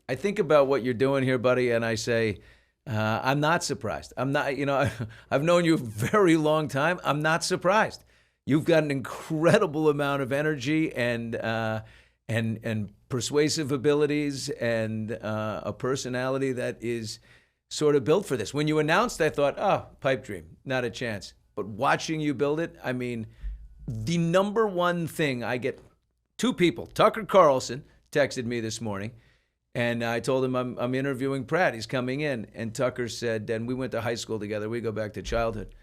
I think about what you're doing here, buddy, and I say, I'm not surprised. I'm not, I've known you a very long time. I'm not surprised. You've got an incredible amount of energy and persuasive abilities and a personality that is sort of built for this. When you announced, I thought, oh, pipe dream, not a chance. But watching you build it, I mean, the number one thing I get, two people, Tucker Carlson texted me this morning, and I told him I'm interviewing Pratt. He's coming in. And Tucker said, and we went to high school together. We go back to childhood.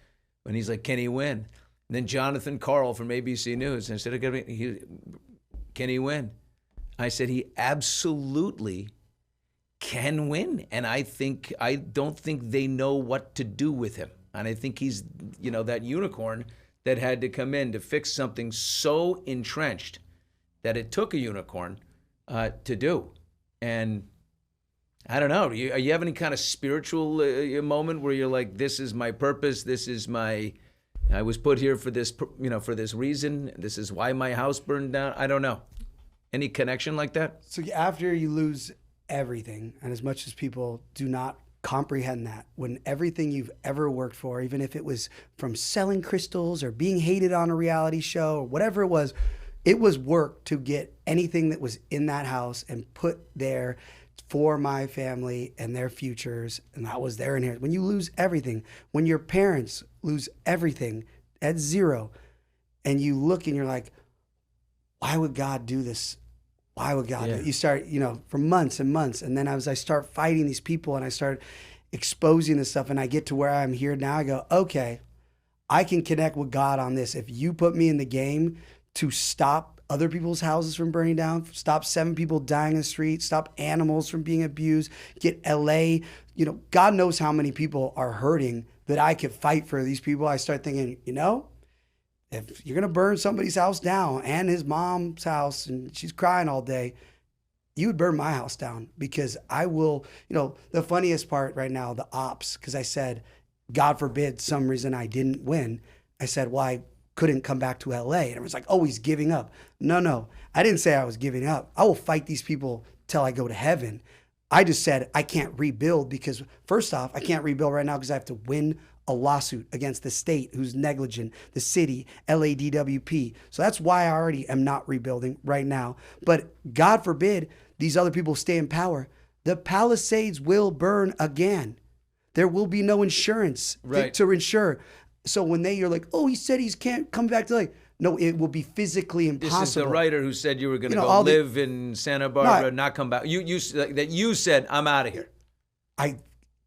And he's like, can he win? And then Jonathan Karl from ABC News. And I said, can he win? I said, he absolutely can win. And I don't think they know what to do with him. And I think he's, that unicorn that had to come in to fix something so entrenched that it took a unicorn to do. And I don't know, do you have any kind of spiritual moment where you're like, this is my purpose, I was put here for this, for this reason, this is why my house burned down? I don't know. Any connection like that? So after you lose everything, and as much as people do not comprehend that, when everything you've ever worked for, even if it was from selling crystals or being hated on a reality show or whatever it was work to get anything that was in that house and put there for my family and their futures, and that was their inheritance. When you lose everything, when your parents lose everything at zero, and you look and you're like, why would God do this? Why would God do it? You start, for months and months, and then as I start fighting these people and I start exposing this stuff and I get to where I'm here now, I go, okay, I can connect with God on this. If you put me in the game to stop other people's houses from burning down, stop 7 people dying in the street, stop animals from being abused, get LA, God knows how many people are hurting that I could fight for these people. I start thinking, if you're going to burn somebody's house down and his mom's house and she's crying all day, you would burn my house down, because I will, the funniest part right now, the ops, because I said, God forbid some reason I didn't win. I said, well, I couldn't come back to LA. And everyone's like, oh, he's giving up. No, I didn't say I was giving up. I will fight these people till I go to heaven. I just said I can't rebuild because, first off, I can't rebuild right now because I have to win a lawsuit against the state who's negligent, the city, LADWP. So that's why I already am not rebuilding right now. But God forbid these other people stay in power. The Palisades will burn again. There will be no insurance to insure. So when you're like, oh, he said he can't come back to LA. No, it will be physically impossible. This is the writer who said you were going to go live in Santa Barbara, not come back. You said, I'm out of here.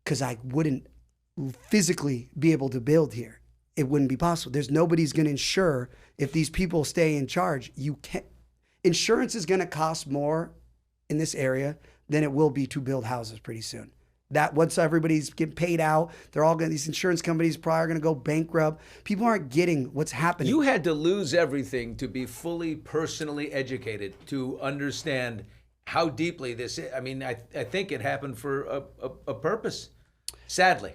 Because I wouldn't physically be able to build here. It wouldn't be possible. There's nobody's going to insure if these people stay in charge. Insurance is going to cost more in this area than it will be to build houses pretty soon. That once everybody's getting paid out, these insurance companies probably are going to go bankrupt. People aren't getting what's happening. You had to lose everything to be fully personally educated to understand how deeply this is. I mean, I think it happened for a purpose, sadly.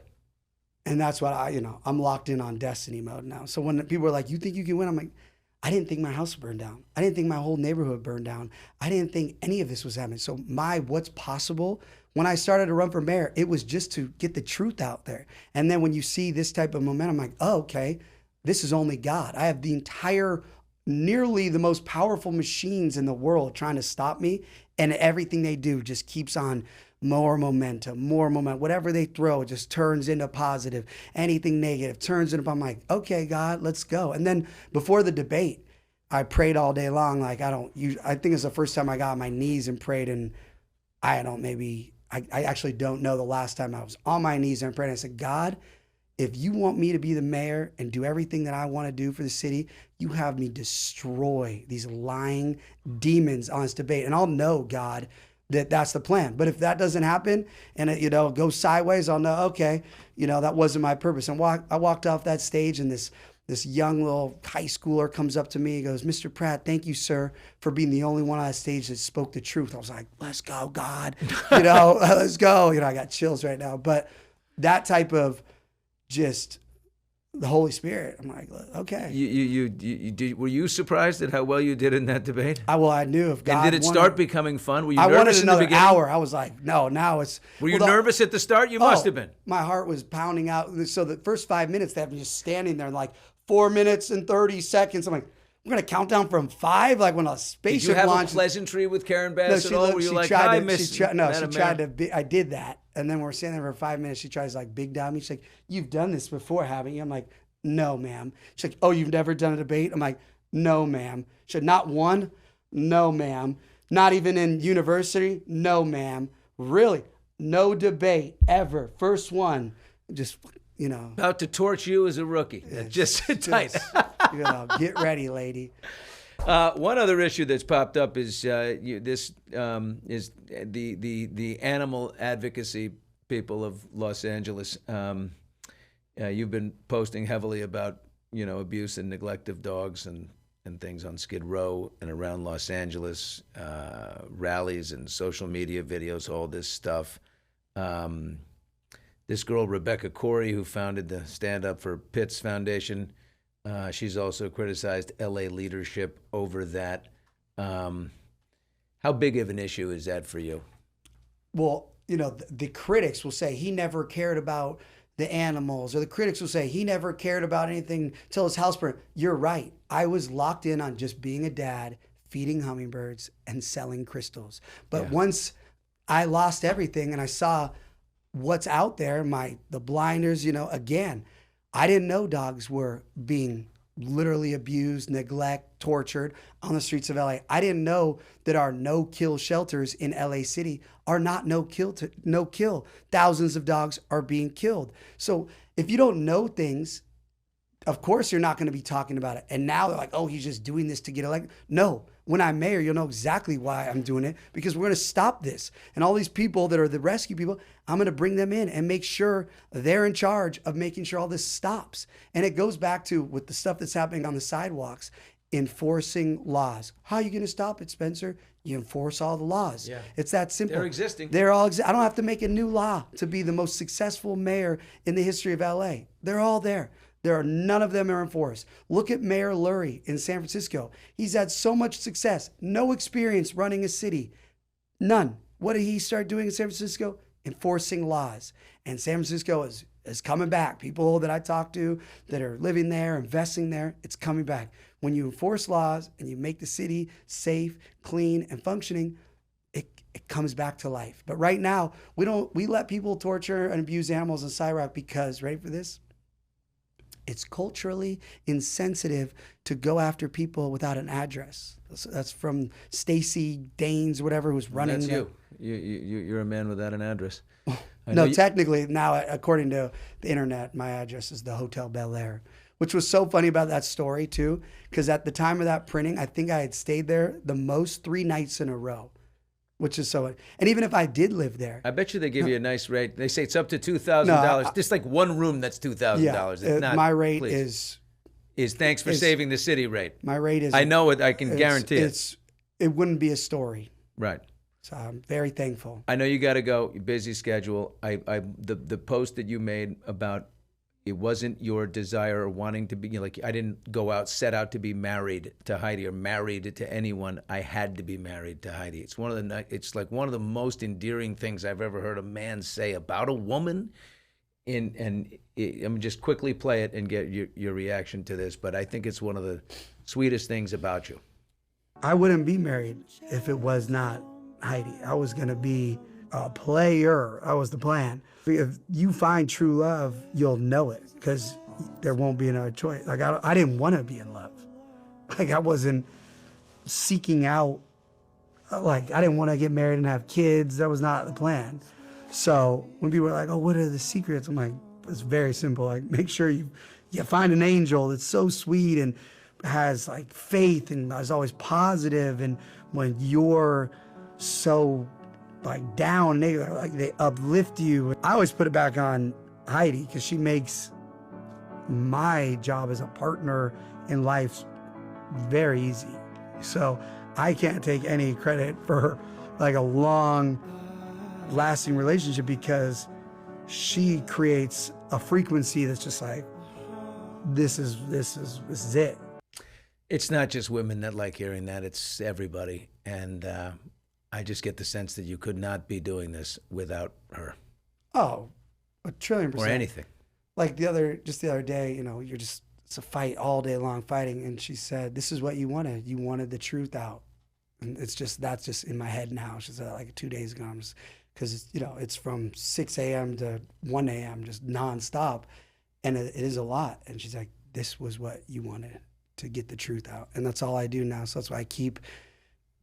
And that's what I'm locked in on destiny mode now. So when people are like, you think you can win? I'm like, I didn't think my house would burn down. I didn't think my whole neighborhood burned down. I didn't think any of this was happening. So what's possible, when I started to run for mayor, it was just to get the truth out there. And then when you see this type of momentum, I'm like, oh, okay, this is only God. I have nearly the most powerful machines in the world trying to stop me. And everything they do just keeps on more momentum. Whatever they throw just turns into positive. Anything negative turns into, I'm like, okay, God, let's go. And then before the debate, I prayed all day long. Like I think it's the first time I got on my knees and prayed. And I actually don't know the last time I was on my knees and prayed. I said, God, if you want me to be the mayor and do everything that I want to do for the city, you have me destroy these lying demons on this debate. And I'll know, God, that's the plan. But if that doesn't happen and it, goes sideways, I'll know, okay, that wasn't my purpose. And I walked off that stage and this young little high schooler comes up to me. He goes, Mr. Pratt, thank you, sir, for being the only one on that stage that spoke the truth. I was like, let's go, God, let's go. I got chills right now. But that type of just The Holy Spirit. I'm like, okay. Were you surprised at how well you did in that debate? I knew if God And did it start becoming fun? Were you I wanted nervous in the another beginning? hour. I was like, no, now it's. Were you nervous at the start? You must have been. My heart was pounding out. So the first 5 minutes, they have me just standing there, like 4 minutes and 30 seconds. I'm like, we're gonna count down from 5, like when a spaceship Did you have launches. a pleasantry with Karen Bass at all? Were you like, tried hi, to, Miss? she tried to. I did that, and then we're standing there for 5 minutes. She tries to like big down me. She's like, "You've done this before, haven't you?" I'm like, "No, ma'am." She's like, "Oh, you've never done a debate?" I'm like, "No, ma'am." She said, "Not one?" "No, ma'am." "Not even in university?" "No, ma'am." "Really? No debate ever? First one?" Just, About to torch you as a rookie. Just sit tight. Get ready, lady. One other issue that's popped up is is the animal advocacy people of Los Angeles. You've been posting heavily about abuse and neglect of dogs and things on Skid Row and around Los Angeles, rallies and social media videos, all this stuff. This girl, Rebecca Corey, who founded the Stand Up for Pits Foundation, she's also criticized LA leadership over that. How big of an issue is that for you? Well, the critics will say he never cared about the animals, or the critics will say he never cared about anything till his house burned. You're right. I was locked in on just being a dad, feeding hummingbirds, and selling crystals. But once I lost everything and I saw what's out there, the blinders, again, I didn't know dogs were being literally abused, neglect, tortured on the streets of LA. I didn't know that our no-kill shelters in LA City are not no-kill. Thousands of dogs are being killed. So if you don't know things, of course you're not going to be talking about it. And now they're like, oh, he's just doing this to get elected. No, when I'm mayor, you'll know exactly why I'm doing it, because we're going to stop this. And all these people that are the rescue people, I'm going to bring them in and make sure they're in charge of making sure all this stops. And it goes back to with the stuff that's happening on the sidewalks, enforcing laws. How are you going to stop it, Spencer? You enforce all the laws. Yeah. It's that simple. They're existing. They're all. I don't have to make a new law to be the most successful mayor in the history of LA. They're all there. None of them are enforced. Look at Mayor Lurie in San Francisco. He's had so much success, no experience running a city, none. What did he start doing in San Francisco? Enforcing laws. And San Francisco is coming back. People that I talk to that are living there, investing there, it's coming back. When you enforce laws and you make the city safe, clean, and functioning, it comes back to life. But right now, we let people torture and abuse animals in Cyrock because, ready for this? It's culturally insensitive to go after people without an address. That's from Stacey Danes, whatever, who's running. That's you. You're a man without an address. No, technically now, according to the internet, my address is the Hotel Bel-Air, which was so funny about that story too, because at the time of that printing, I think I had stayed there the most 3 nights in a row. Which is so, and even if I did live there, I bet you they give you a nice rate. They say it's up to $2,000. Just like one room, that's $2,000. Yeah, my rate is thanks for saving the city rate. My rate is. I know it. I can guarantee it. It wouldn't be a story. Right. So I'm very thankful. I know you got to go. Your busy schedule. The post that you made about it wasn't your desire or wanting to be, like, I didn't set out to be married to Heidi or married to anyone. I had to be married to Heidi. It's like one of the most endearing things I've ever heard a man say about a woman. I'm just quickly play it and get your reaction to this, but I think it's one of the sweetest things about you. I wouldn't be married if it was not Heidi. I was going to be a player. That was the plan. If you find true love, you'll know it, because there won't be another choice. Like, I didn't want to be in love. Like, I wasn't seeking out, like, I didn't want to get married and have kids. That was not the plan. So when people are like, oh, what are the secrets? I'm like, it's very simple. Like, make sure you find an angel that's so sweet and has like faith and is always positive. And when you're so like down, they uplift you. I always put it back on Heidi, because she makes my job as a partner in life very easy. So I can't take any credit for like a long lasting relationship, because she creates a frequency that's just like, this is it. It's not just women that like hearing that. It's everybody. And I just get the sense that you could not be doing this without her. Oh, 1,000,000,000%. Or anything. Like the other day, it's a fight all day long fighting. And she said, this is what you wanted. You wanted the truth out. And that's just in my head now. She said like 2 days ago, because it's from 6 a.m. to 1 a.m. just nonstop. And it is a lot. And she's like, this was what you wanted, to get the truth out. And that's all I do now. So that's why I keep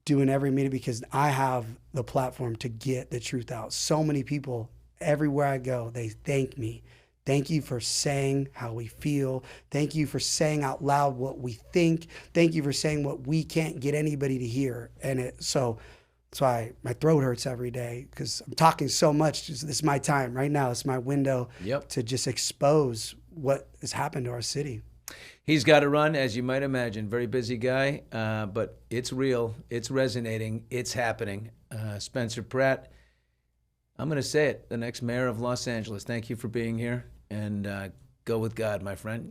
doing every meeting, because I have the platform to get the truth out. So many people, everywhere I go, they thank me. Thank you for saying how we feel. Thank you for saying out loud what we think. Thank you for saying what we can't get anybody to hear. And so that's why my throat hurts every day, because I'm talking so much. This is my time right now. It's my window to just expose what has happened to our city. He's got to run, as you might imagine. Very busy guy, but it's real. It's resonating. It's happening. Spencer Pratt, I'm going to say it, the next mayor of Los Angeles. Thank you for being here, and go with God, my friend.